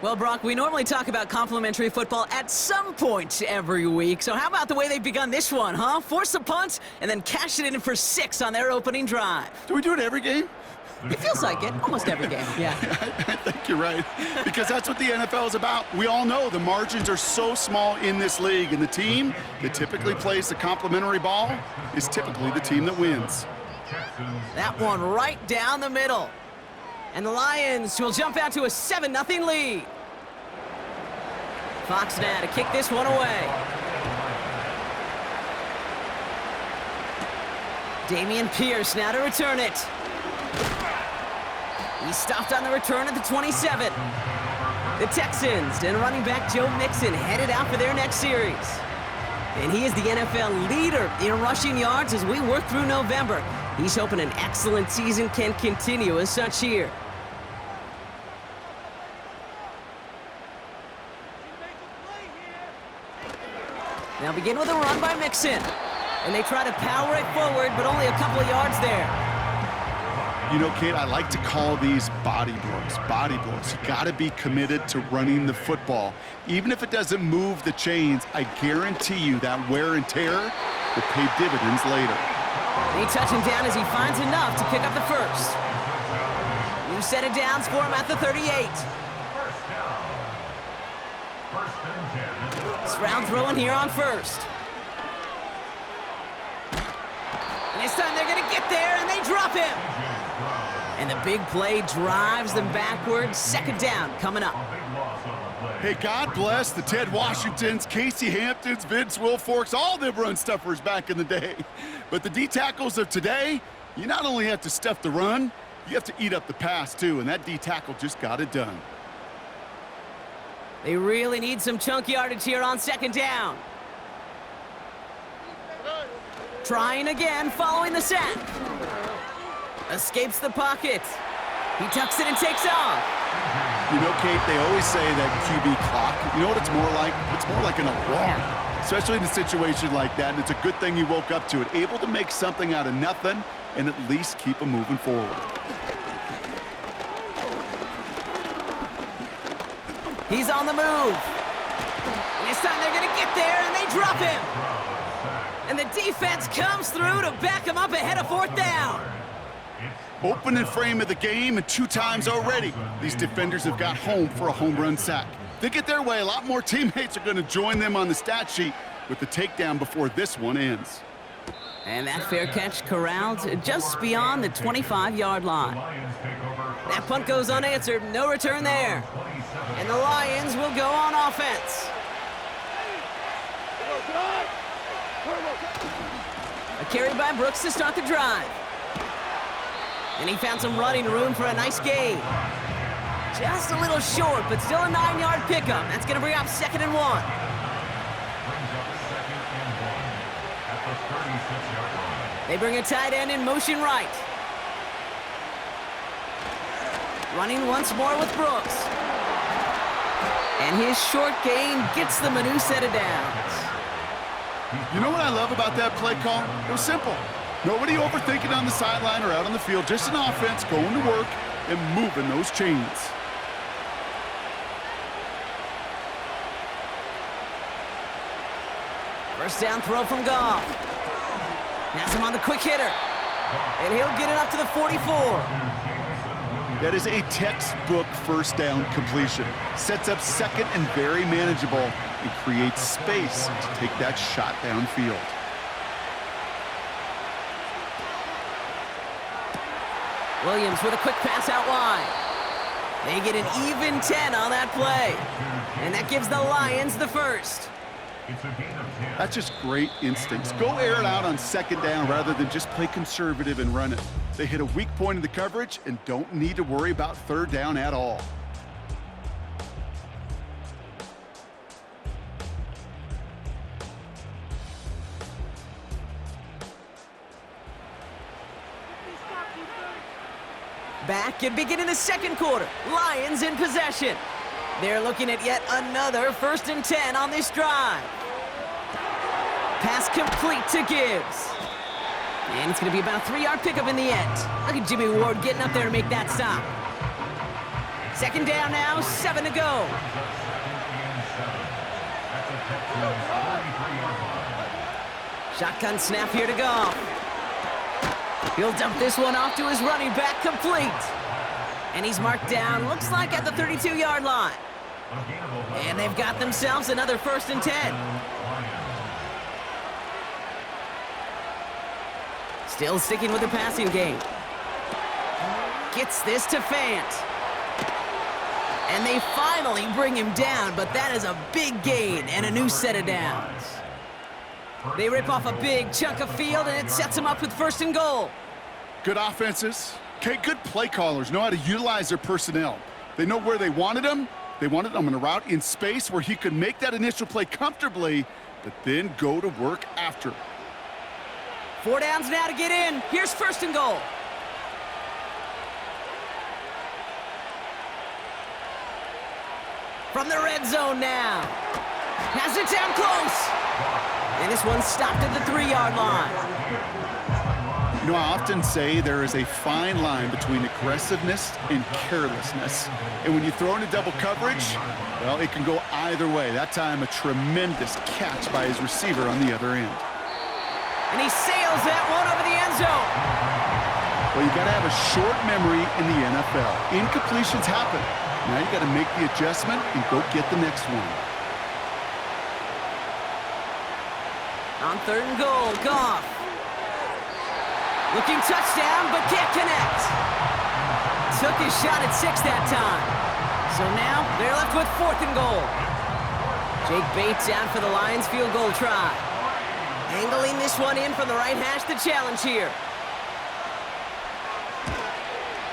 Well, Brock, we normally talk about complimentary football at some point every week. So how about the way they've begun this one, huh? Force a punt and then cash it in for 6 on their opening drive. Do we do it every game? It feels like it. Almost every game, yeah. I think you're right, because that's what the NFL is about. We all know the margins are so small in this league, and the team that typically plays the complimentary ball is typically the team that wins. That one right down the middle. And the Lions will jump out to a 7-0 lead. Fox now to kick this one away. Dameon Pierce now to return it. He stopped on the return at the 27. The Texans and running back Joe Mixon headed out for their next series. And he is the NFL leader in rushing yards as we work through November. He's hoping an excellent season can continue as such here. Now begin with a run by Mixon. And they try to power it forward, but only a couple of yards there. You know, Kate, I like to call these body blows. Body blows. You got to be committed to running the football. Even if it doesn't move the chains, I guarantee you that wear and tear will pay dividends later. They touch him down as he finds enough to pick up the first. New set of downs for him at the 38. Round throwing here on first. And this time they're going to get there, and they drop him. And the big play drives them backwards. Second down coming up. Hey, God bless the Ted Washingtons, Casey Hamptons, Vince Wilforks, all them run stuffers back in the day. But the D-tackles of today, you not only have to stuff the run, you have to eat up the pass, too, and that D-tackle just got it done. They really need some chunk yardage here on second down. Trying again, following the sack. Escapes the pocket. He tucks it and takes off. You know, Kate, they always say that QB clock, you know what it's more like? It's more like an alarm, especially in a situation like that, and it's a good thing you woke up to it, able to make something out of nothing and at least keep them moving forward. He's on the move. And this time they're going to get there, and they drop him. And the defense comes through to back him up ahead of fourth down. Opening frame of the game, and 2 times already, these defenders have got home for a home run sack. If they get their way, a lot more teammates are going to join them on the stat sheet with the takedown before this one ends. And that fair catch corralled just beyond the 25-yard line. That punt goes unanswered, no return there. And the Lions will go on offense. A carry by Brooks to start the drive. And he found some running room for a nice gain. Just a little short, but still a 9-yard pickup. That's going to bring up 2nd and 1. They bring a tight end in motion right. Running once more with Brooks. And his short gain gets them a new set of downs. You know what I love about that play call? It was simple. Nobody overthinking on the sideline or out on the field. Just an offense going to work and moving those chains. First down throw from Goff. Has him on the quick hitter. And he'll get it up to the 44. That is a textbook first down completion. Sets up second and very manageable and creates space to take that shot downfield. Williams with a quick pass out wide. They get an even 10 on that play. And that gives the Lions the first. That's just great instincts. Go air it out on second down rather than just play conservative and run it. They hit a weak point in the coverage and don't need to worry about third down at all. Back and beginning the second quarter. Lions in possession. They're looking at yet another 1st and 10 on this drive. Pass complete to Gibbs. And it's going to be about a 3-yard pickup in the end. Look at Jimmy Ward getting up there to make that stop. Second down now, 7 to go. Shotgun snap here to Goff. He'll dump this one off to his running back, complete. And he's marked down, looks like at the 32-yard line. And they've got themselves another 1st and 10. Still sticking with the passing game. Gets this to Fant. And they finally bring him down, but that is a big gain and a new set of downs. They rip off a big chunk of field, and it sets them up with 1st and goal. Good offenses. Okay, good play callers know how to utilize their personnel. They know where they wanted him. They wanted him in a route in space where he could make that initial play comfortably, but then go to work after. 4 downs now to get in. Here's 1st and goal. From the red zone now. Has it down close. And this one's stopped at the 3-yard line. You know, I often say there is a fine line between aggressiveness and carelessness. And when you throw into double coverage, well, it can go either way. That time, a tremendous catch by his receiver on the other end. And he sails that one over the end zone. Well, you got to have a short memory in the NFL. Incompletions happen. Now you got to make the adjustment and go get the next one. On 3rd and goal, Goff. Looking touchdown, but can't connect. Took his shot at 6 that time. So now they're left with 4th and goal. Jake Bates out for the Lions field goal try. Angling this one in from the right hash, the challenge here.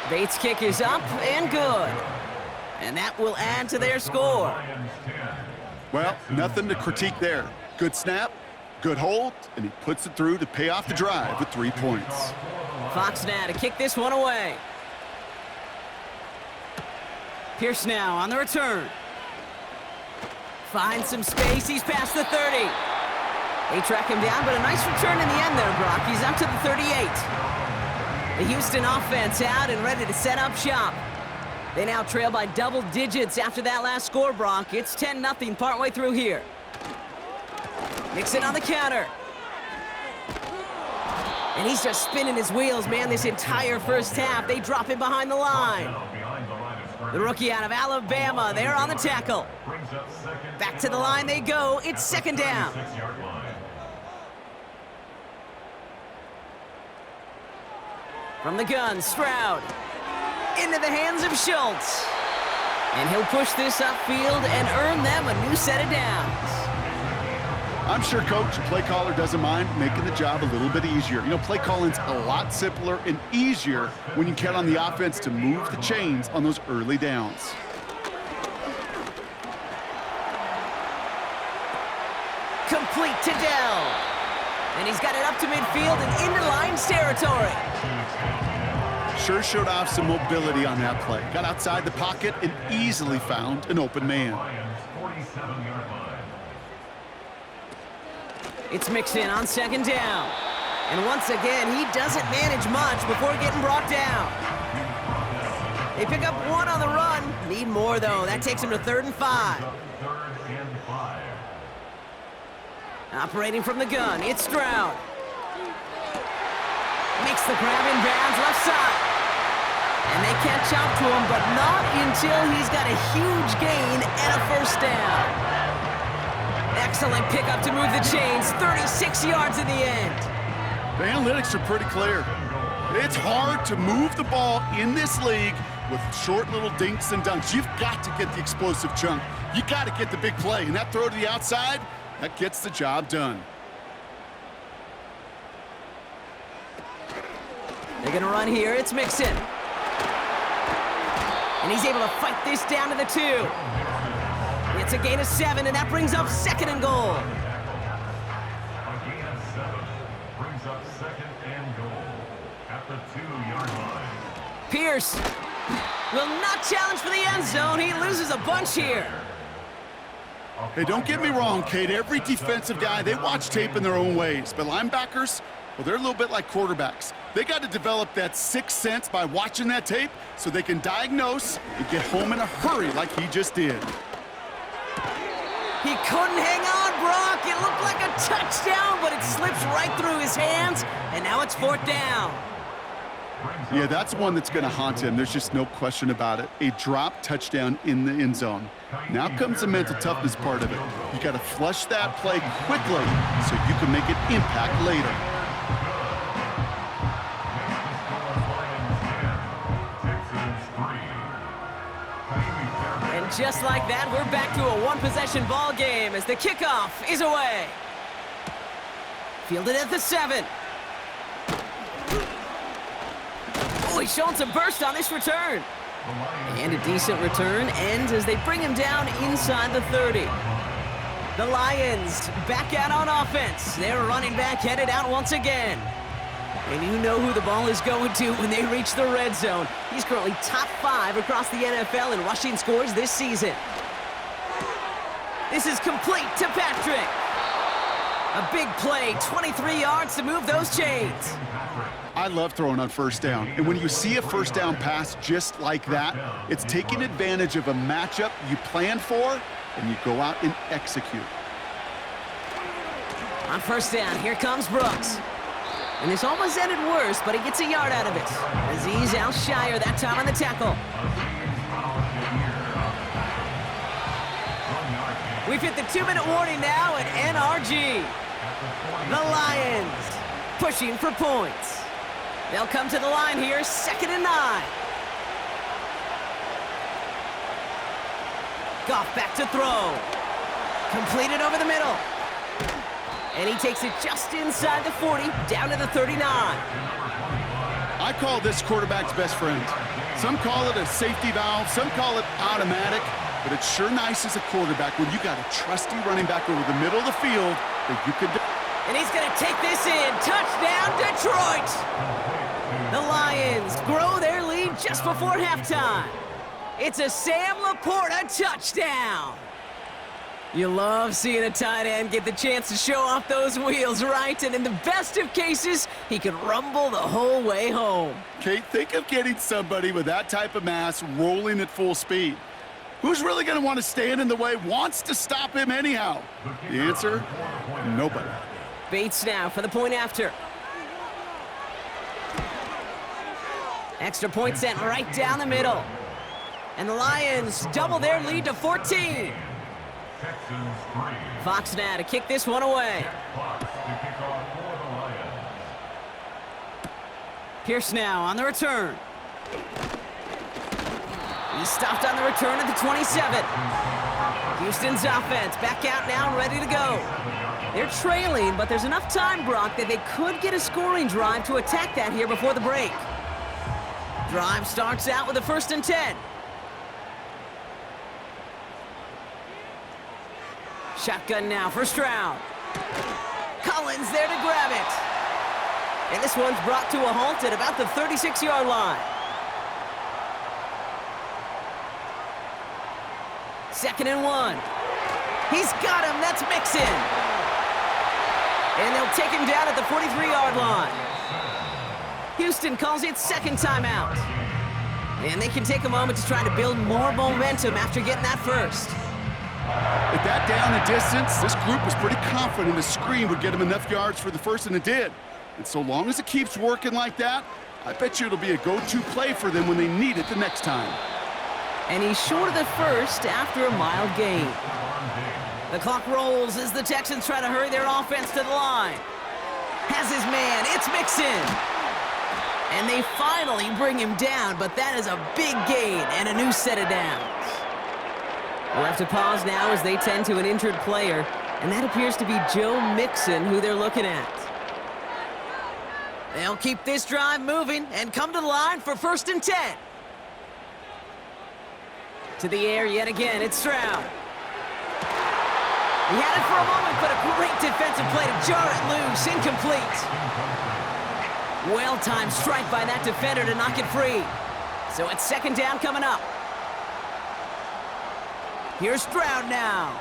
Bates' kick is up and good. And that will add to their score. Well, nothing to critique there. Good snap, good hold, and he puts it through to pay off the drive with 3 points. Fox now to kick this one away. Pierce now on the return. Finds some space, he's past the 30. They track him down, but a nice return in the end there, Brock. He's up to the 38. The Houston offense out and ready to set up shop. They now trail by double digits after that last score, Brock. It's 10-0 partway through here. Mixon on the counter. And he's just spinning his wheels, man, this entire first half. They drop him behind the line. The rookie out of Alabama, they're on the tackle. Back to the line they go. It's 2nd down. From the gun, Stroud. Into the hands of Schultz. And he'll push this upfield and earn them a new set of downs. I'm sure Coach, the play caller, doesn't mind making the job a little bit easier. You know, play calling's a lot simpler and easier when you count on the offense to move the chains on those early downs. Complete to Dell. And he's got it up to midfield and into Lions territory. Sure showed off some mobility on that play. Got outside the pocket and easily found an open man. It's Mixon on 2nd down. And once again, he doesn't manage much before getting brought down. They pick up 1 on the run. Need more, though. That takes him to 3rd and 5. Operating from the gun, it's Stroud. Makes the grab in bounds left side. And they catch up to him, but not until he's got a huge gain and a 1st down. Excellent pickup to move the chains, 36 yards in the end. The analytics are pretty clear. It's hard to move the ball in this league with short little dinks and dunks. You've got to get the explosive chunk. You got to get the big play, and that throw to the outside, that gets the job done. They're gonna run here, it's Mixon. And he's able to fight this down to the 2. It's a gain of 7, and that brings up 2nd and goal. A gain of 7 brings up 2nd and goal at the 2-yard line. Pierce will not challenge for the end zone. He loses a bunch here. Hey, don't get me wrong, Kate. Every defensive guy, they watch tape in their own ways. But linebackers, well, they're a little bit like quarterbacks. They got to develop that sixth sense by watching that tape so they can diagnose and get home in a hurry like he just did. He couldn't hang on, Brock. It looked like a touchdown, but it slips right through his hands, and now it's 4th down. Yeah, that's one that's going to haunt him. There's just no question about it. A drop touchdown in the end zone. Now comes the mental toughness part of it. You got to flush that play quickly so you can make an impact later. And just like that, we're back to a one-possession ball game as the kickoff is away. Fielded at the 7. Oh, he's showing some burst on this return. And a decent return ends as they bring him down inside the 30. The Lions back out on offense. Their running back headed out once again. And you know who the ball is going to when they reach the red zone. He's currently top 5 across the NFL in rushing scores this season. This is complete to Patrick. A big play, 23 yards to move those chains. I love throwing on first down. And when you see a first down pass just like that, it's taking advantage of a matchup you planned for, and you go out and execute. On first down, here comes Brooks. And this almost ended worse, but he gets a yard out of it. Azeez Al-Shire that time on the tackle. We've hit the 2-minute warning now at NRG. The Lions pushing for points. They'll come to the line here, 2nd and 9. Goff back to throw. Completed over the middle. And he takes it just inside the 40, down to the 39. I call this quarterback's best friend. Some call it a safety valve, some call it automatic, but it's sure nice as a quarterback when you got a trusty running back over the middle of the field that you could... And he's going to take this in. Touchdown, Detroit! The Lions grow their lead just before halftime. It's a Sam Laporta touchdown. You love seeing a tight end get the chance to show off those wheels, right? And in the best of cases, he can rumble the whole way home. Kate, think of getting somebody with that type of mass rolling at full speed. Who's really going to want to stand in the way, wants to stop him anyhow? The answer, nobody. Bates now for the point after. Extra point sent right down the middle. And the Lions double their lead to 14. Fox now to kick this one away. Pierce now on the return. He's stopped on the return at the 27. Houston's offense back out now and ready to go. They're trailing, but there's enough time, Brock, that they could get a scoring drive to attack that here before the break. Drive starts out with a 1st and 10. Shotgun now for Stroud. Collins there to grab it. And this one's brought to a halt at about the 36-yard line. 2nd and 1. He's got him. That's Mixon. And they'll take him down at the 43-yard line. Houston calls it 2nd timeout. And they can take a moment to try to build more momentum after getting that first. With that down and distance, this group was pretty confident the screen would get them enough yards for the first, and it did. And so long as it keeps working like that, I bet you it'll be a go-to play for them when they need it the next time. And he's short of the first after a mild gain. The clock rolls as the Texans try to hurry their offense to the line. Has his man, it's Mixon. And they finally bring him down, but that is a big gain and a new set of downs. We'll have to pause now as they tend to an injured player, and that appears to be Joe Mixon who they're looking at. They'll keep this drive moving and come to the line for 1st and 10. To the air yet again, it's Stroud. He had it for a moment, but a great defensive play to jar it loose, incomplete. Well-timed strike by that defender to knock it free. So it's 2nd down coming up. Here's Stroud now.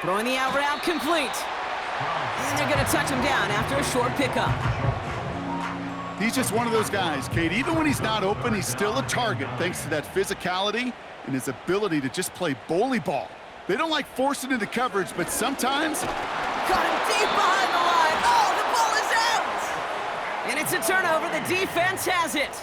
Throwing the out route complete. And they're going to touch him down after a short pickup. He's just one of those guys, Kate. Even when he's not open, he's still a target thanks to that physicality and his ability to just play bully ball. They don't like forcing into coverage, but sometimes... Got him deep behind the line. Oh, the ball is out! And it's a turnover. The defense has it.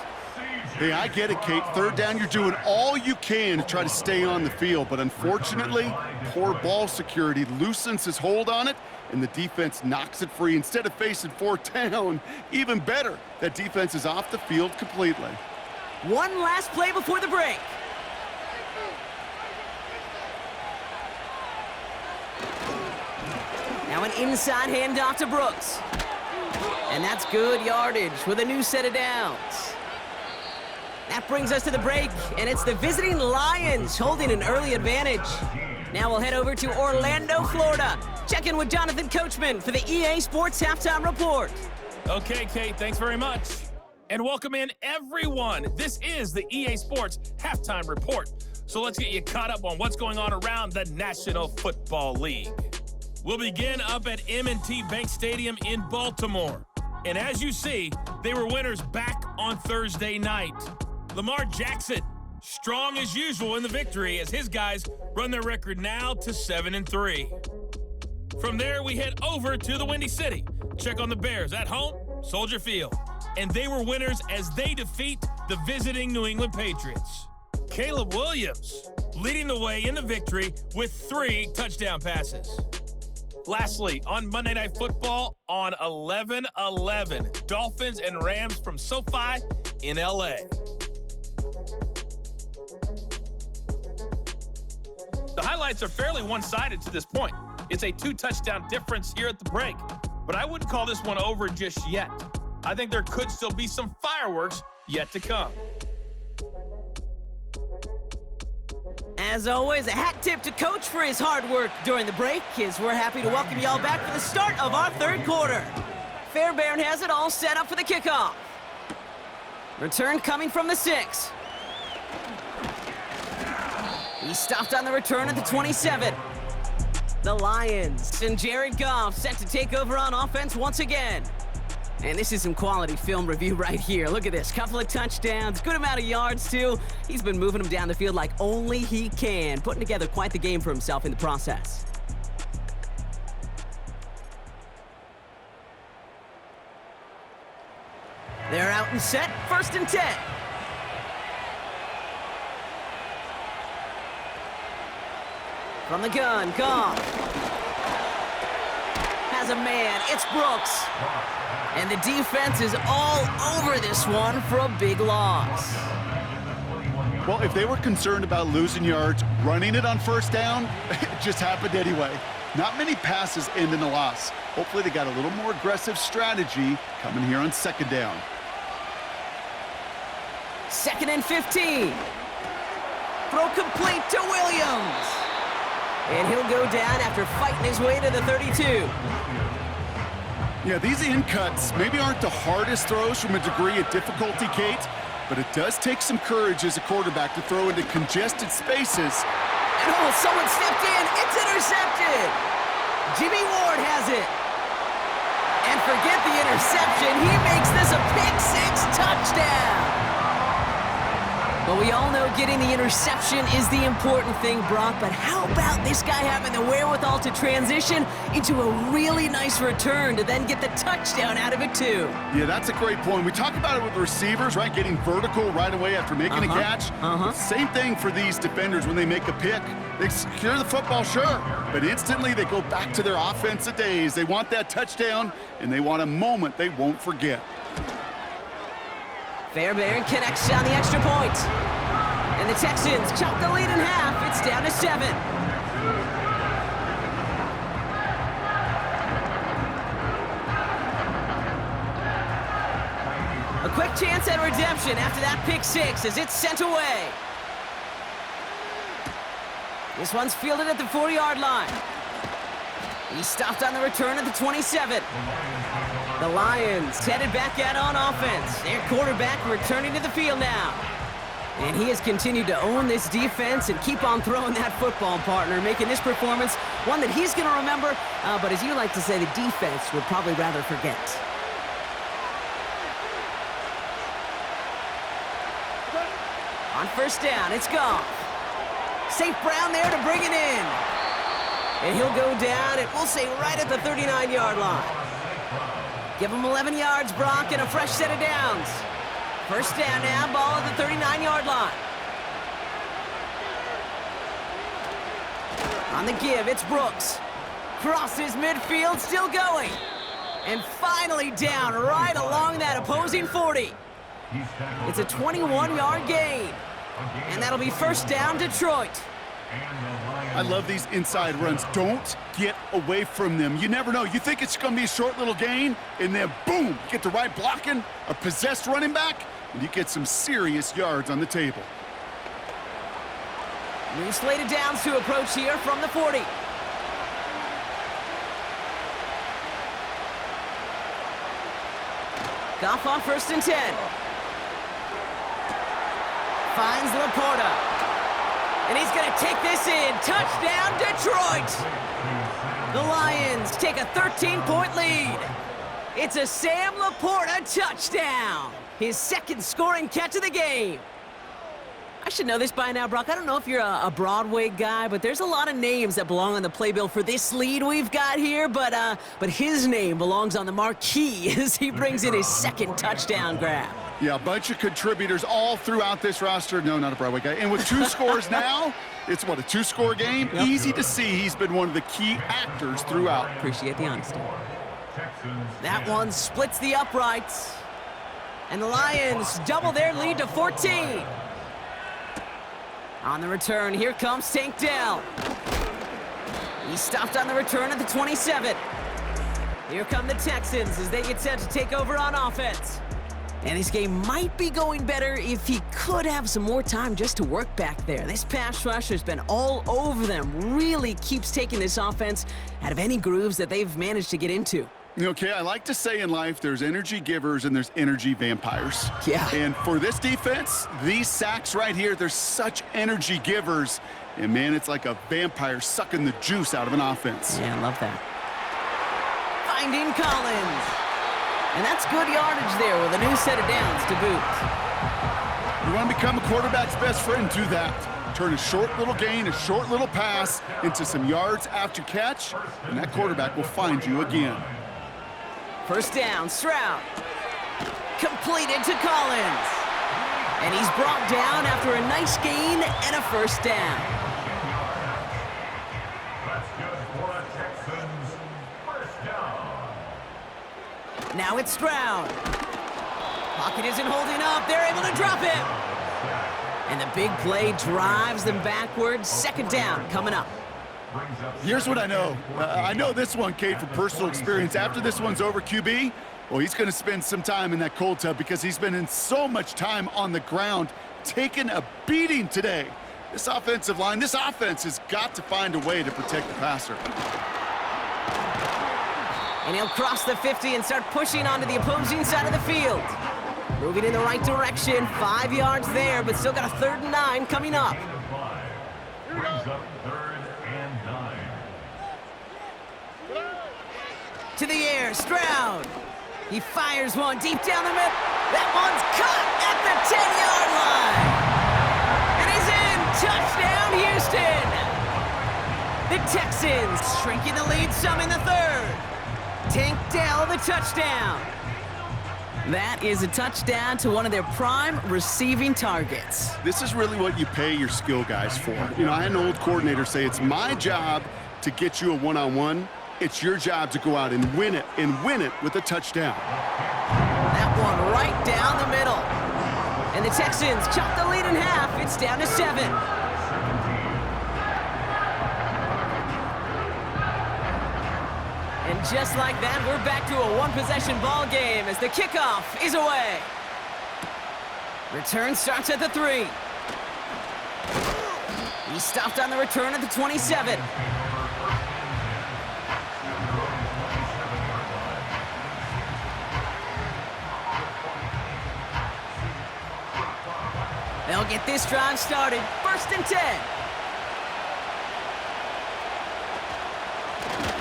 Hey, I get it, Kate. Third down, you're doing all you can to try to stay on the field, but unfortunately, poor ball security loosens his hold on it, and the defense knocks it free instead of facing fourth down. Even better, that defense is off the field completely. One last play before the break. Now an inside handoff to Brooks. And that's good yardage with a new set of downs. That brings us to the break, and it's the visiting Lions holding an early advantage. Now we'll head over to Orlando, Florida. Check in with Jonathan Coachman for the EA Sports Halftime Report. Okay, Kate, thanks very much. And welcome in, everyone. This is the EA Sports Halftime Report. So let's get you caught up on what's going on around the National Football League. We'll begin up at M&T Bank Stadium in Baltimore. And as you see, they were winners back on Thursday night. Lamar Jackson, strong as usual in the victory as his guys run their record now to 7-3. From there, we head over to the Windy City. Check on the Bears at home, Soldier Field. And they were winners as they defeat the visiting New England Patriots. Caleb Williams leading the way in the victory with 3 touchdown passes. Lastly, on Monday Night Football on 11/11, Dolphins and Rams from SoFi in L.A. The highlights are fairly one-sided to this point. It's a 2-touchdown difference here at the break, but I wouldn't call this one over just yet. I think there could still be some fireworks yet to come. As always, a hat tip to Coach for his hard work during the break, as we're happy to welcome y'all back for the start of our third quarter. Fairbairn has it all set up for the kickoff. Return coming from the 6. He stopped on the return at the 27. The Lions and Jared Goff set to take over on offense once again. And this is some quality film review right here. Look at this. Couple of touchdowns, good amount of yards, too. He's been moving them down the field like only he can, putting together quite the game for himself in the process. They're out and set. 1st and 10. From the gun, Goff. Has a man. It's Brooks. And the defense is all over this one for a big loss. Well, if they were concerned about losing yards, running it on 1st down, it just happened anyway. Not many passes end in a loss. Hopefully they got a little more aggressive strategy coming here on 2nd down. 2nd and 15. Throw complete to Williams. And he'll go down after fighting his way to the 32. Yeah, these in cuts maybe aren't the hardest throws from a degree of difficulty, Kate, but it does take some courage as a quarterback to throw into congested spaces. And oh, someone stepped in. It's intercepted. Jimmy Ward has it. And forget the interception. He makes this a pick-6 touchdown. But we all know getting the interception is the important thing, Brock. But how about this guy having the wherewithal to transition into a really nice return to then get the touchdown out of it, too? Yeah, that's a great point. We talk about it with receivers, right? Getting vertical right away after making a catch. Same thing for these defenders when they make a pick. They secure the football, sure, but instantly they go back to their offensive days. They want that touchdown, and they want a moment they won't forget. Fairbairn connects on the extra point. And the Texans chop the lead in half. It's down to 7. A quick chance at redemption after that pick-6 as it's sent away. This one's fielded at the 40-yard line. He stopped on the return at the 27. The Lions headed back out on offense. Their quarterback returning to the field now. And he has continued to own this defense and keep on throwing that football, partner, making this performance one that he's going to remember, but as you like to say, the defense would probably rather forget. first down. It's Goff. St. Brown there to bring it in. And he'll go down, and we'll say right at the 39-yard line. Give him 11 yards, Brock, and a fresh set of downs. First down now, ball at the 39-yard line. On the give, it's Brooks. Crosses midfield, still going. And finally down right along that opposing 40. It's a 21-yard gain. And that'll be first down, Detroit. I love these inside runs. Don't get away from them. You never know. You think it's going to be a short little gain, and then boom, you get the right blocking, a possessed running back, and you get some serious yards on the table. New slated downs to approach here from the 40. Goff on first and 10. Finds Laporta. And he's going to take this in. Touchdown, Detroit! The Lions take a 13-point lead. It's a Sam Laporta touchdown. His second scoring catch of the game. I should know this by now, Brock. I don't know if you're a Broadway guy, but there's a lot of names that belong on the playbill for this lead we've got here, but his name belongs on the marquee as he brings in his second touchdown grab. Yeah, a bunch of contributors all throughout this roster. No, not a Broadway guy. And with 2 scores now, it's what, a 2-score game? Yep. Easy to see he's been one of the key actors throughout. Appreciate the honesty. That one splits the uprights. And the Lions double their lead to 14. On the return, here comes Tank Dell. He stopped on the return at the 27. Here come the Texans as they get set to take over on offense. And this game might be going better if he could have some more time just to work back there. This pass rush has been all over them. Really keeps taking this offense out of any grooves that they've managed to get into. Okay, I like to say in life there's energy givers and there's energy vampires. Yeah. And for this defense, these sacks right here, they're such energy givers. And man, it's like a vampire sucking the juice out of an offense. Yeah, I love that. Finding Collins. And that's good yardage there with a new set of downs to boot. You want to become a quarterback's best friend, do that. Turn a short little gain, a short little pass into some yards after catch, and that quarterback will find you again. First down, Stroud. Completed to Collins. And he's brought down after a nice gain and a first down. That's good for the Texans. First down. Now it's Stroud. Pocket isn't holding up. They're able to drop him. And the big play drives them backwards. Second down coming up. Here's what I know. I know this one, Kate, from personal experience. After this one's over, QB, well, he's going to spend some time in that cold tub because he's been in so much time on the ground, taking a beating today. This offensive line, this offense has got to find a way to protect the passer. And he'll cross the 50 and start pushing onto the opposing side of the field. Moving in the right direction, 5 yards there, but still got a 3rd and 9 coming up. Brings up 3rd and 9. To the air, Stroud. He fires one deep down the middle. That one's caught at the 10-yard line. And he's in. Touchdown, Houston. The Texans shrinking the lead some in the 3rd. Tank Dell the touchdown. That is a touchdown to one of their prime receiving targets. This is really what you pay your skill guys for. You know, I had an old coordinator say it's my job to get you a one-on-one. It's your job to go out and win it with a touchdown. That one right down the middle. And the Texans chop the lead in half. It's down to 7. And just like that, we're back to a one-possession ball game as the kickoff is away. Return starts at the 3. He stopped on the return at the 27. They'll get this drive started. 1st and 10.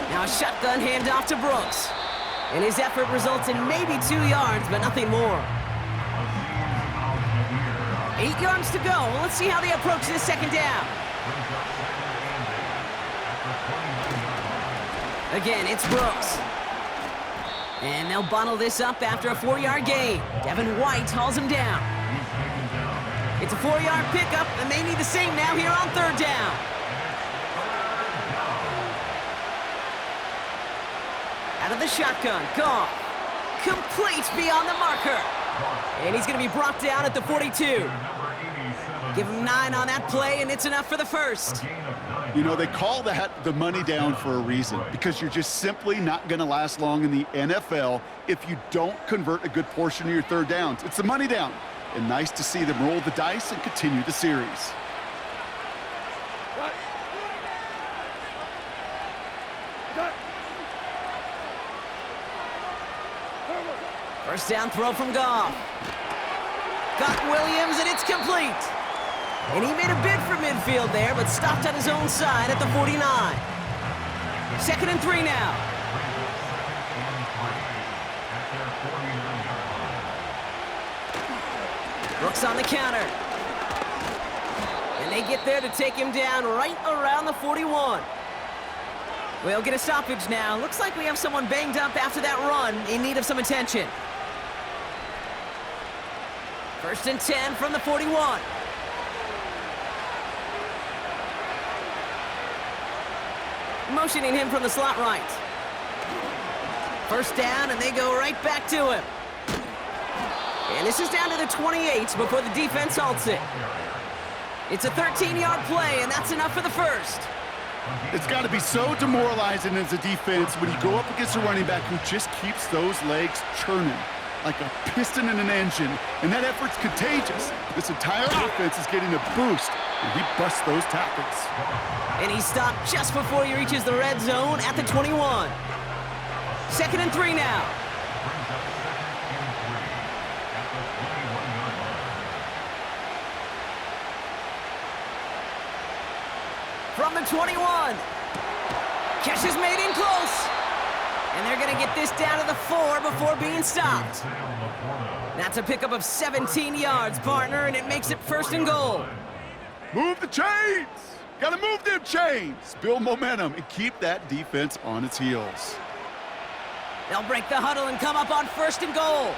Now a shotgun handoff to Brooks. And his effort results in maybe 2 yards, but nothing more. 8 yards to go. Let's see how they approach this second down. Again, it's Brooks. And they'll bottle this up after a 4-yard gain. Devin White hauls him down. It's a 4-yard pickup, and they need the same now here on third down. Out of the shotgun, Goff. Complete beyond the marker. And he's going to be brought down at the 42. Give him 9 on that play, and it's enough for the first. You know, they call that the money down for a reason, because you're just simply not going to last long in the NFL if you don't convert a good portion of your third downs. It's the money down. And nice to see them roll the dice and continue the series. First down throw from Goff. Got Williams, and it's complete. And he made a bid for midfield there, but stopped on his own side at the 49. 2nd and 3 now. Brooks on the counter. And they get there to take him down right around the 41. We'll get a stoppage now. Looks like we have someone banged up after that run, in need of some attention. 1st and 10 from the 41. Motioning him from the slot right. First down, and they go right back to him. And this is down to the 28 before the defense halts it. It's a 13-yard play, and that's enough for the first. It's got to be so demoralizing as a defense when you go up against a running back who just keeps those legs churning like a piston in an engine, and that effort's contagious. This entire offense is getting a boost, and he busts those tackles. And he stopped just before he reaches the red zone at the 21. 2nd and 3 now. From the 21. Catch is made in close. And they're going to get this down to the 4 before being stopped. That's a pickup of 17 yards, partner, and it makes it 1st and goal. Move the chains! Gotta move them chains! Build momentum and keep that defense on its heels. They'll break the huddle and come up on 1st and goal.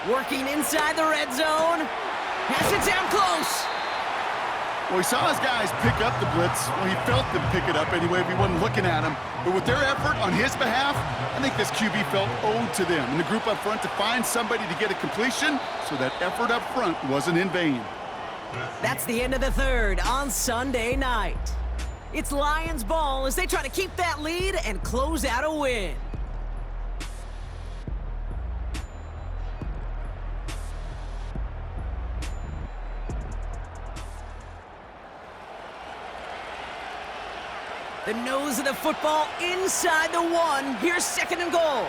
Working inside the red zone. Has it down close. Well, he saw his guys pick up the blitz. Well, he felt them pick it up anyway if he wasn't looking at him. But with their effort on his behalf, I think this QB felt owed to them and the group up front to find somebody to get a completion, so that effort up front wasn't in vain. That's the end of the third on Sunday night. It's Lions ball as they try to keep that lead and close out a win. The nose of the football inside the 1. Here's 2nd and goal.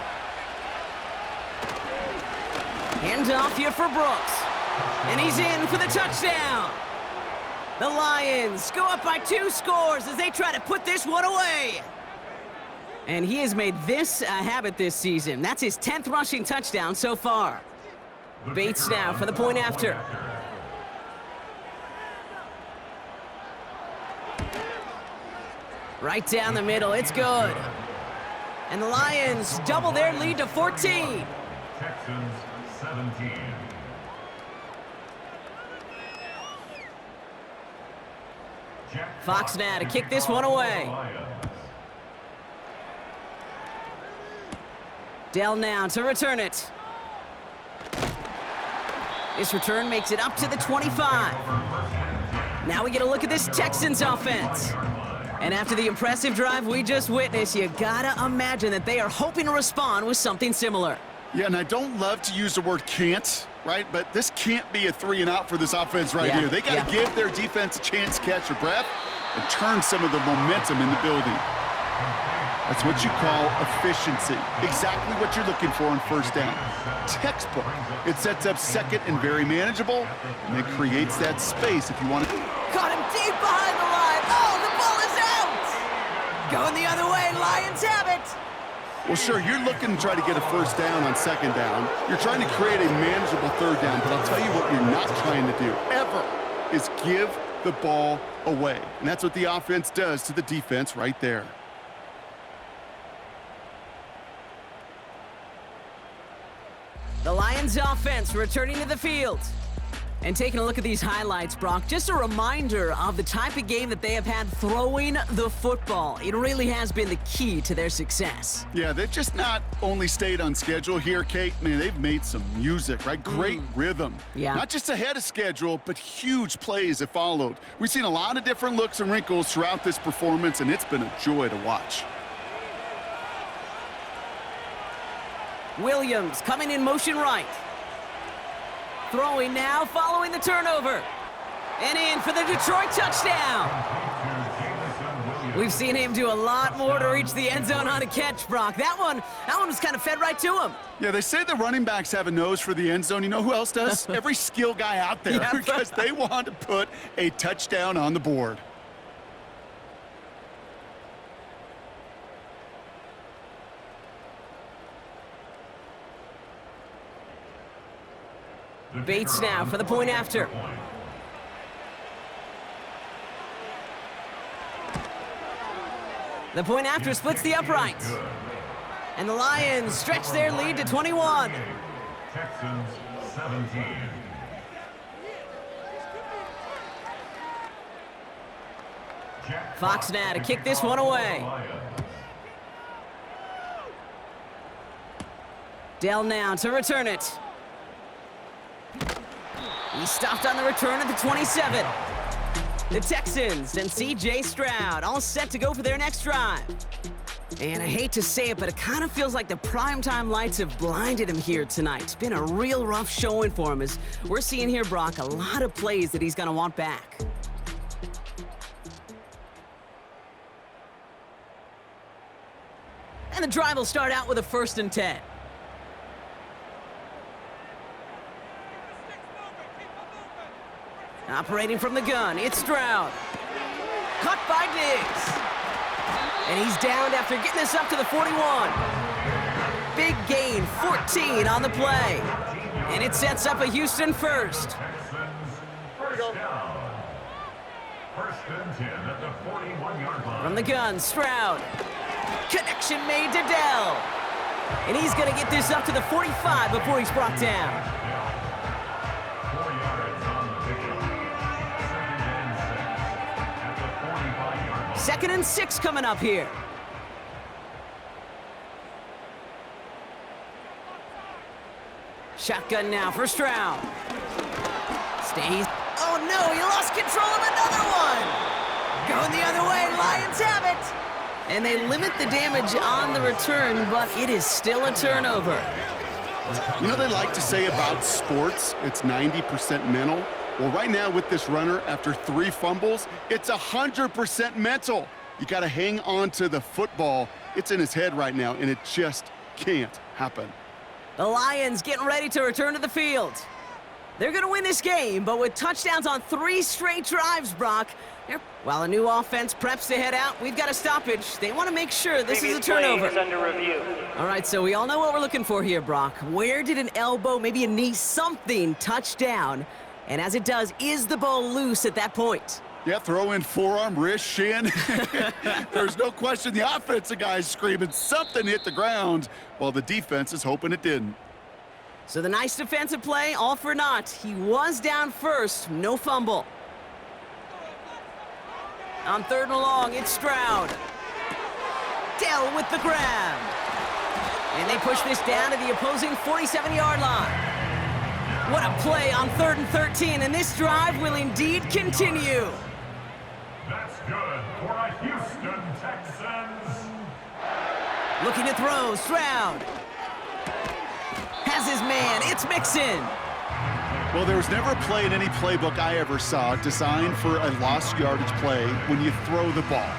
Hand off here for Brooks. And he's in for the touchdown. The Lions go up by 2 scores as they try to put this one away. And he has made this a habit this season. That's his 10th rushing touchdown so far. Bates now for the point after. Right down the middle, it's good. And the Lions double their lead to 14. Texans 17. Fox now to kick this one away. Dell now to return it. This return makes it up to the 25. Now we get a look at this Texans offense. And after the impressive drive we just witnessed, you gotta imagine that they are hoping to respond with something similar. Yeah, and I don't love to use the word can't, right? But this can't be a 3-and-out for this offense right here. They got to give their defense a chance to catch their breath and turn some of the momentum in the building. That's what you call efficiency. Exactly what you're looking for on first down. Textbook. It sets up second and very manageable, and it creates that space if you want to. Caught him deep behind the line. Oh, the ball is out! Going the other way, Lions have it. Well, sure, you're looking to try to get a first down on second down. You're trying to create a manageable third down, but I'll tell you what you're not trying to do, ever, is give the ball away. And that's what the offense does to the defense right there. The Lions offense returning to the field. And taking a look at these highlights, Brock, just a reminder of the type of game that they have had throwing the football. It really has been the key to their success. Yeah, they've just not only stayed on schedule here, Kate. Man, they've made some music, right? Great rhythm. Yeah. Not just ahead of schedule, but huge plays have followed. We've seen a lot of different looks and wrinkles throughout this performance, and it's been a joy to watch. Williams coming in motion right. Throwing now, following the turnover. And in for the Detroit touchdown. We've seen him do a lot more to reach the end zone on a catch, Brock. That one was kind of fed right to him. Yeah, they say the running backs have a nose for the end zone. You know who else does? Every skill guy out there, Yeah. because they want to put a touchdown on the board. Bates now for the point after. The point after splits the uprights. And the Lions stretch their lead to 21. Texans 17. Fox now to kick this one away. Dell now to return it. He stopped on the return at the 27. The Texans and C.J. Stroud all set to go for their next drive. And I hate to say it, but it kind of feels like the primetime lights have blinded him here tonight. It's been a real rough showing for him, as we're seeing here, Brock, a lot of plays that he's going to want back. And the drive will start out with a 1st and 10. Operating from the gun, it's Stroud. Caught by Diggs. And he's downed after getting this up to the 41. Big gain, 14 on the play. And it sets up a Houston first. Texans first down. 1st and 10 at the 41-yard line. From the gun, Stroud. Connection made to Dell. And he's going to get this up to the 45 before he's brought down. 4 yards on the pickup. 2nd 2nd and 6 at the 45-yard line. and 6 coming up here. Shotgun now for Stroud. Stays. Oh no, he lost control of another one. Going the other way, Lions have it. And they limit the damage on the return, but it is still a turnover. You know, they like to say about sports, it's 90% mental. Well, right now with this runner, after 3 fumbles, it's 100% mental. You got to hang on to the football. It's in his head right now, and it just can't happen. The Lions getting ready to return to the field. They're going to win this game, but with touchdowns on 3 straight drives, Brock, while a new offense preps to head out, we've got a stoppage. They want to make sure this is a turnover. Is under review. All right, so we all know what we're looking for here, Brock. Where did an elbow, maybe a knee, something touch down? And as it does, is the ball loose at that point? Yeah, throw in forearm, wrist, shin. There's no question the offensive guy's screaming something hit the ground, while the defense is hoping it didn't. So the nice defensive play, all for naught. He was down first, no fumble. On 3rd and long, it's Stroud. Dell with the grab. And they push this down to the opposing 47-yard line. What a play on 3rd and 13, and this drive will indeed continue. That's good for a Houston Texans. Looking to throw, Stroud. Has his man, it's Mixon. Well, there was never a play in any playbook I ever saw designed for a lost yardage play when you throw the ball.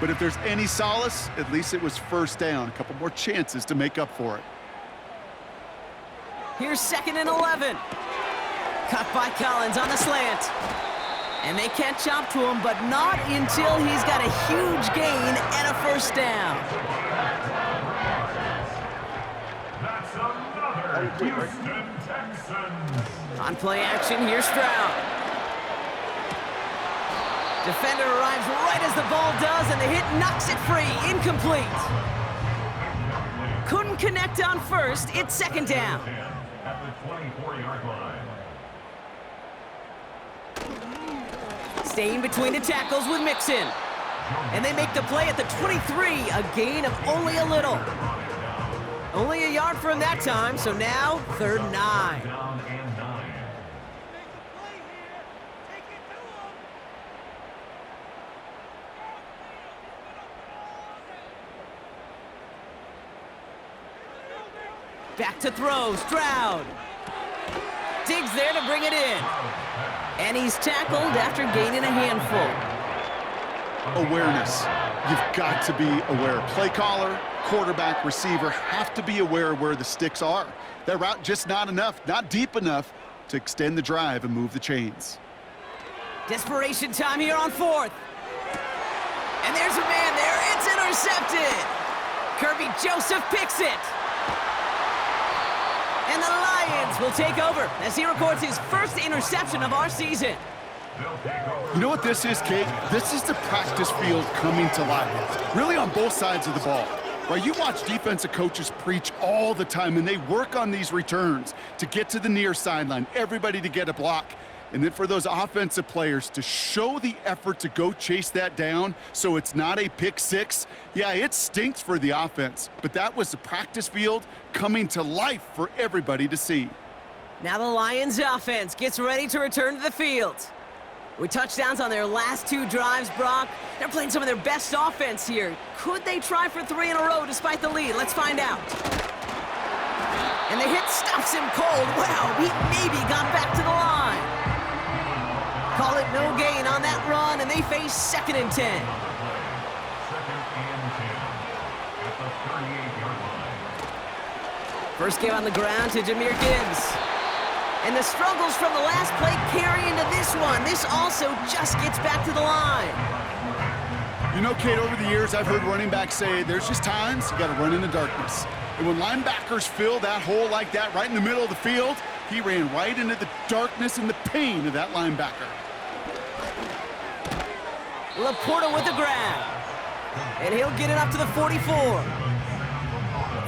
But if there's any solace, at least it was 1st down. A couple more chances to make up for it. Here's 2nd and 11. Caught by Collins on the slant. And they catch up to him, but not until he's got a huge gain and a 1st down. the Houston Texans. On play action, here's Stroud. Defender arrives right as the ball does, and the hit knocks it free. Incomplete. Couldn't connect on first. It's second down. At the 24-yard line. Staying between the tackles with Mixon. And they make the play at the 23, a gain of only a little. Only a yard for him that time, so now 3rd and 9. Down and 9. Back to throw, Stroud. Digs there to bring it in. And he's tackled after gaining a handful. Awareness. You've got to be aware. Play caller, quarterback, receiver have to be aware of where the sticks are. That route just not enough, not deep enough to extend the drive and move the chains. Desperation time here on 4th. And there's a man there. It's intercepted. Kirby Joseph picks it. And the Lions will take over as he records his first interception of our season. You know what this is, Kate? This is the practice field coming to life. Really on both sides of the ball. Right, you watch defensive coaches preach all the time, and they work on these returns to get to the near sideline, everybody to get a block. And then for those offensive players to show the effort to go chase that down so it's not a pick six. Yeah, it stinks for the offense, but that was the practice field coming to life for everybody to see. Now the Lions offense gets ready to return to the field. With touchdowns on their last 2 drives, Brock, they're playing some of their best offense here. Could they try for 3 in a row despite the lead? Let's find out. And the hit stuffs him cold. Wow, he maybe got back to the line. Call it no gain on that run, and they face 2nd and 10. 2nd and 10 at the 38-yard line. First game on the ground to Jahmyr Gibbs. And the struggles from the last play carry into this one. This also just gets back to the line. You know, Kate, over the years, I've heard running backs say there's just times you got to run in the darkness. And when linebackers fill that hole like that right in the middle of the field, he ran right into the darkness and the pain of that linebacker. Laporta with the grab. And he'll get it up to the 44.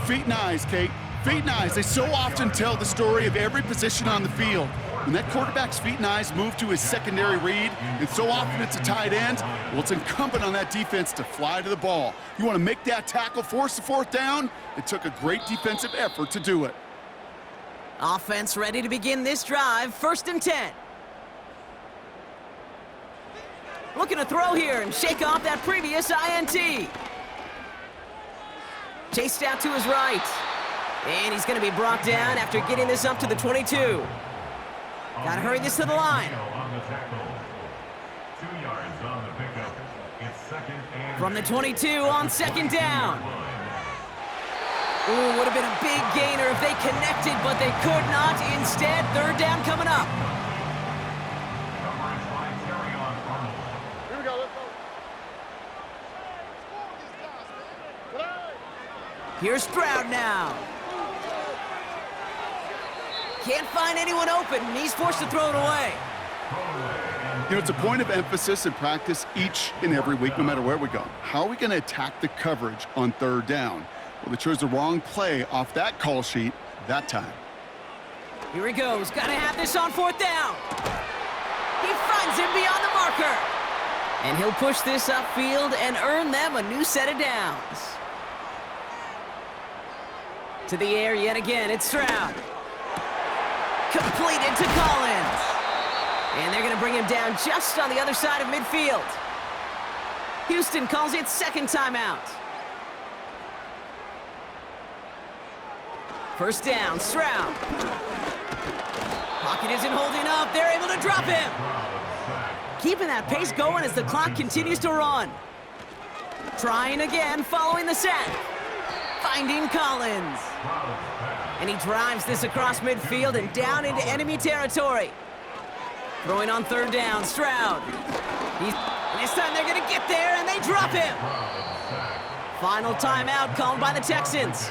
Feet and eyes, Kate. Feet and eyes. They so often tell the story of every position on the field. When that quarterback's feet and eyes move to his secondary read, and so often it's a tight end, well, it's incumbent on that defense to fly to the ball. You want to make that tackle, force the 4th down? It took a great defensive effort to do it. Offense ready to begin this drive. 1st and 10. Looking to throw here and shake off that previous INT. Chased out to his right. And he's going to be brought down after getting this up to the 22. Got to hurry this to the line. On the tackle. 2 yards on the pickup. It's 2nd and From the 22 on 2nd down. Ooh, would have been a big gainer if they connected, but they could not. Instead, 3rd down coming up. coverage by Terry on Arnold. Here we go, let's go. Here's Stroud now. Can't find anyone open, and he's forced to throw it away. You know, it's a point of emphasis in practice each and every week, no matter where we go. How are we going to attack the coverage on 3rd down? Well, they chose the wrong play off that call sheet that time. Here he goes. Got to have this on 4th down. He finds him beyond the marker. And he'll push this upfield and earn them a new set of downs. To the air yet again. It's Stroud. Completed to Collins. And they're going to bring him down just on the other side of midfield. Houston calls it 2nd timeout. 1st down, Stroud. Pocket isn't holding up. They're able to drop him. Keeping that pace going as the clock continues to run. Trying again following the sack. Finding Collins. And he drives this across midfield and down into enemy territory. Throwing on 3rd down, Stroud. And this time they're going to get there, and they drop him. Final timeout called by the Texans.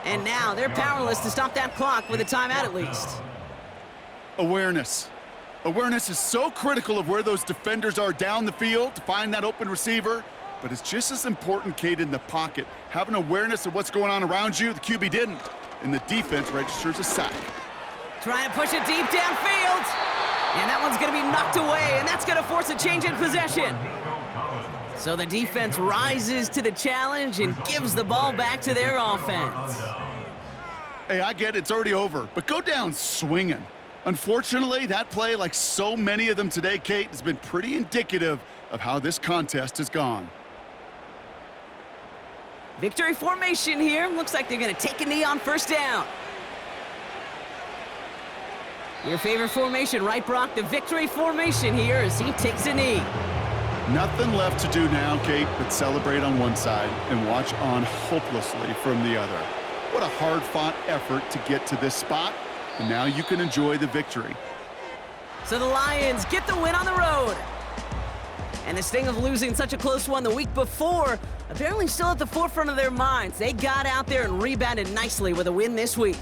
And now they're powerless to stop that clock with a timeout at least. Awareness. Awareness is so critical of where those defenders are down the field to find that open receiver, but it's just as important, Kate, in the pocket. Having awareness of what's going on around you, the QB didn't, and the defense registers a sack. Trying to push it deep downfield. And that one's going to be knocked away, and that's going to force a change in possession. So the defense rises to the challenge and gives the ball back to their offense. Hey, I get it, it's already over, but go down swinging. Unfortunately, that play, like so many of them today, Kate, has been pretty indicative of how this contest has gone. Victory formation here. Looks like they're going to take a knee on first down. Your favorite formation, right, Brock? The victory formation here as he takes a knee. Nothing left to do now, Kate, but celebrate on one side and watch on hopelessly from the other. What a hard-fought effort to get to this spot, and now you can enjoy the victory. So the Lions get the win on the road. And the sting of losing such a close one the week before, apparently still at the forefront of their minds. They got out there and rebounded nicely with a win this week.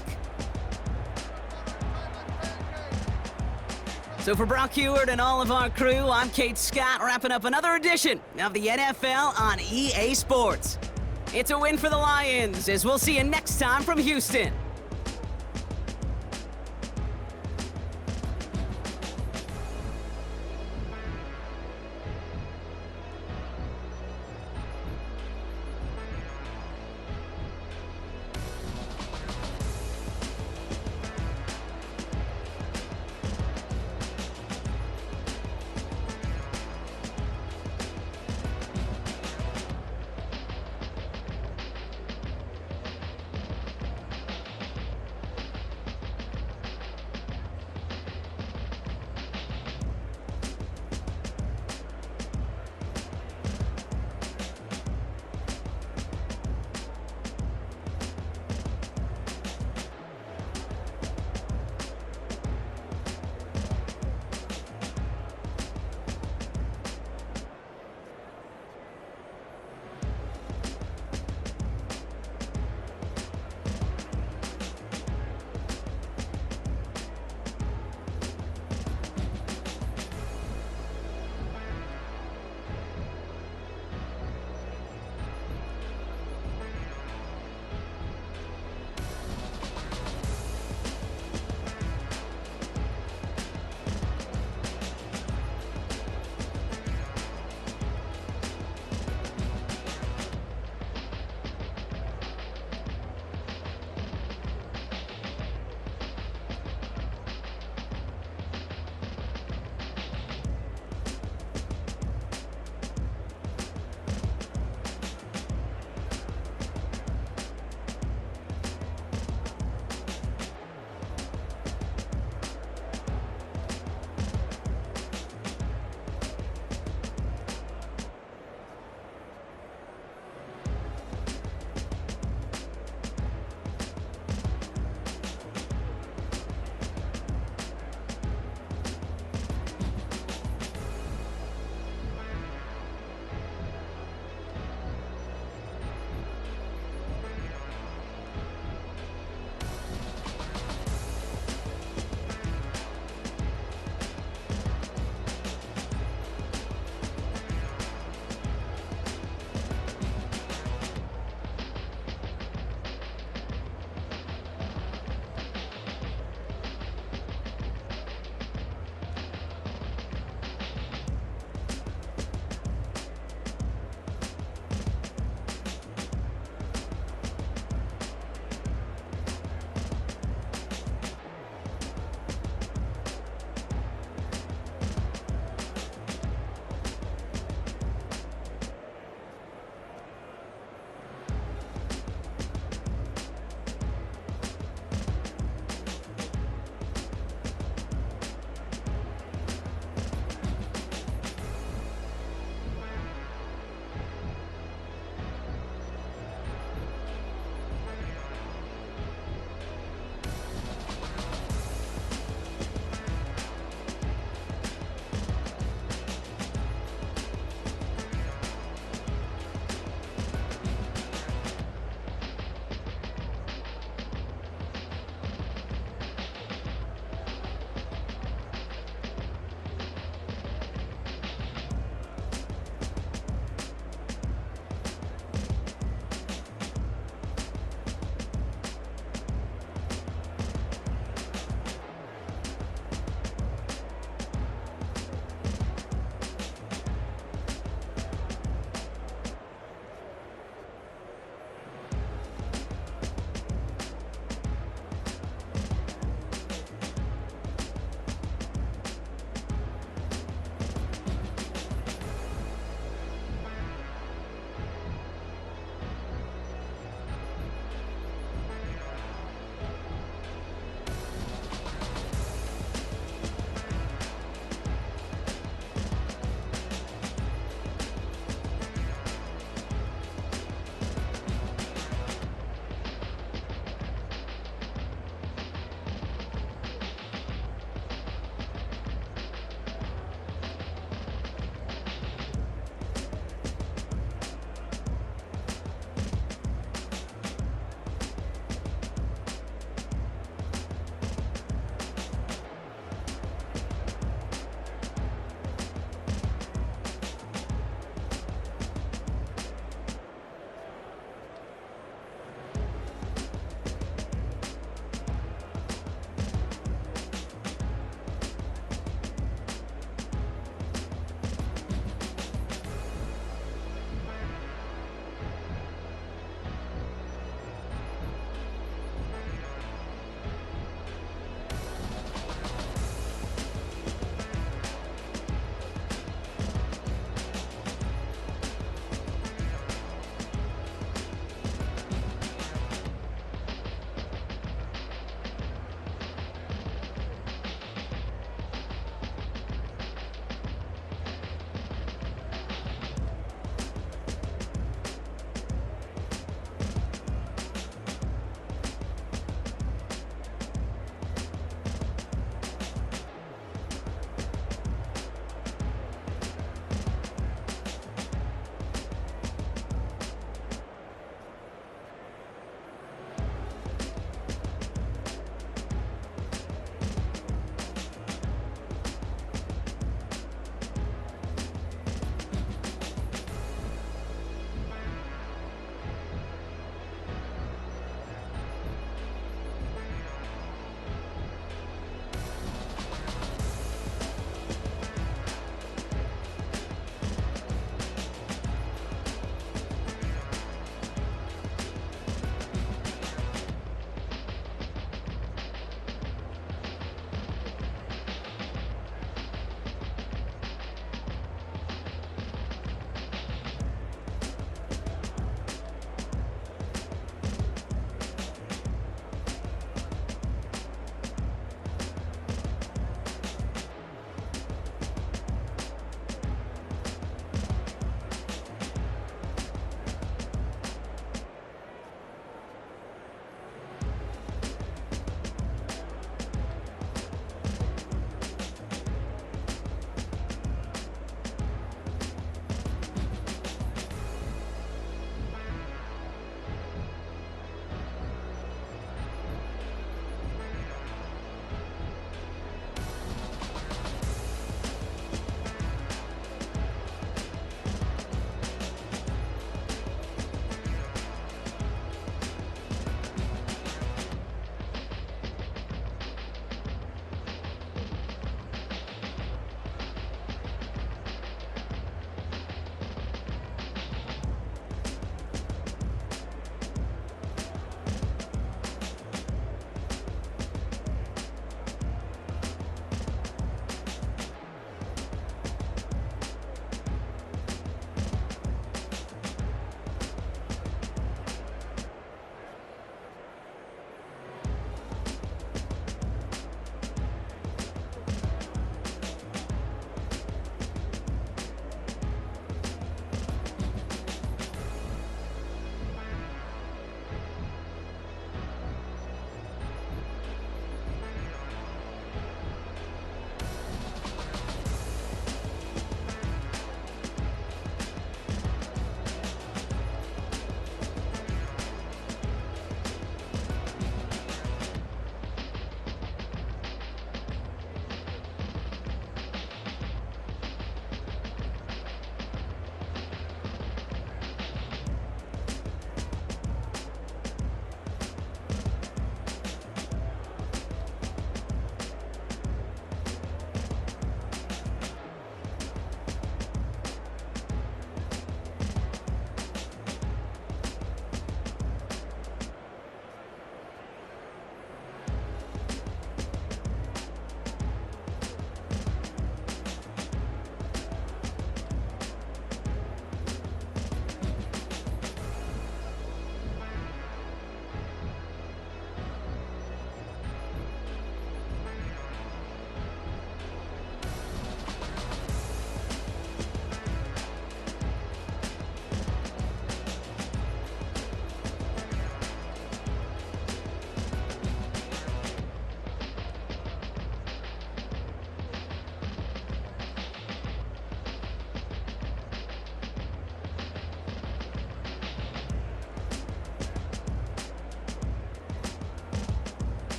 So for Brock Heward and all of our crew, I'm Kate Scott, wrapping up another edition of the NFL on EA Sports. It's a win for the Lions, as we'll see you next time from Houston.